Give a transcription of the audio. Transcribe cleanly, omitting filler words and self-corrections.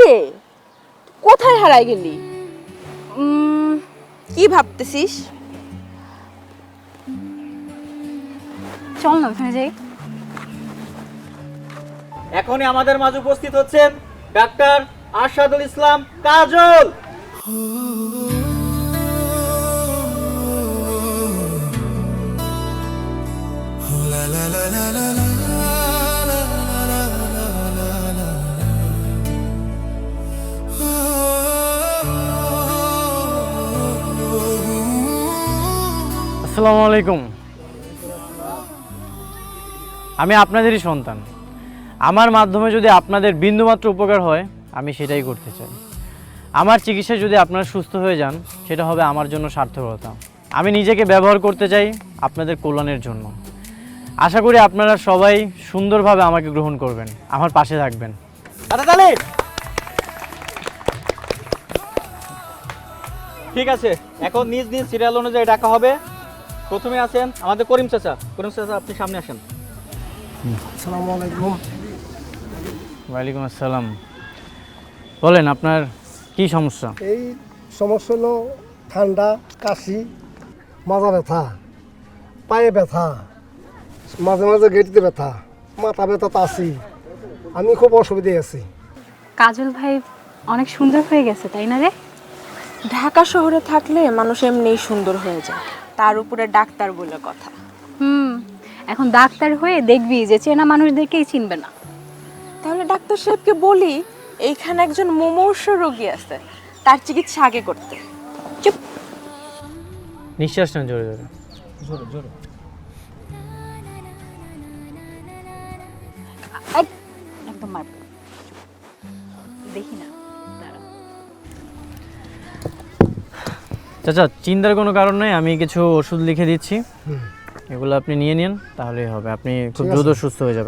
রে, কোথায় হারাই গেলি? কি ভাবতেছিস? চল না ওখানে যাই। এখনই আমাদের মাঝে উপস্থিত হচ্ছেন ডাক্তার আরশাদুল ইসলাম কাজল। আসসালামু আলাইকুম। আমি আপনাদেরই সন্তান। আমার মাধ্যমে যদি আপনাদের বিন্দুমাত্র উপকার হয় আমি সেটাই করতে চাই। আমার চিকিৎসায় যদি আপনারা সুস্থ হয়ে যান সেটা হবে আমার জন্য সার্থকতা। আমি নিজেকে ব্যবহার করতে চাই আপনাদের কল্যাণের জন্য। আশা করি আপনারা সবাই সুন্দরভাবে আমাকে গ্রহণ করবেন, আমার পাশে থাকবেন। ঠিক আছে, এখন নিজ নিজ সিরিয়াল অনুযায়ী ডাকা হবে। প্রথমে আছেন আমাদের করিম চাচা। করিম চাচা, আপনি সামনে আসেন। আসসালামু আলাইকুম। ওয়ালাইকুম আসসালাম। বলেন আপনার কি সমস্যা? এই সমস্যা হলো ঠান্ডা, কাশি, মাজা ব্যথা, পায়ে ব্যথা, মাঝে মাঝে গেটিতে ব্যথা, মাথা ব্যথা তো আছেই। আমি খুব অসুবিধায় আছি। কাজল ভাই অনেক সুন্দর হয়ে গেছে, তাই না রে? ঢাকা শহরে থাকলে মানুষ এমনিই সুন্দর হয়ে যায়, তার উপরে ডাক্তার বলে কথা। এখন ডাক্তার হয়ে দেখবি যে চেনা মানুষদেরকেই চিনবে না। তাহলে ডাক্তার সাহেবকে বলি এইখানে একজন মুমূর্ষু রোগী আছে, তার চিকিৎসা আগে করতে। চুপ। নিঃশ্বাস নেন জোরে জোরে। জোরে জোরে। একদম মারবে, দেখি না। চাচা, চিন্তার কোনো কারণ নেই, আমি কিছু ওষুধ লিখে দিচ্ছি, এগুলো আপনি নিয়ে নিন, তাহলেই হবে। আপনি খুব দ্রুত সুস্থ হয়ে যাবেন।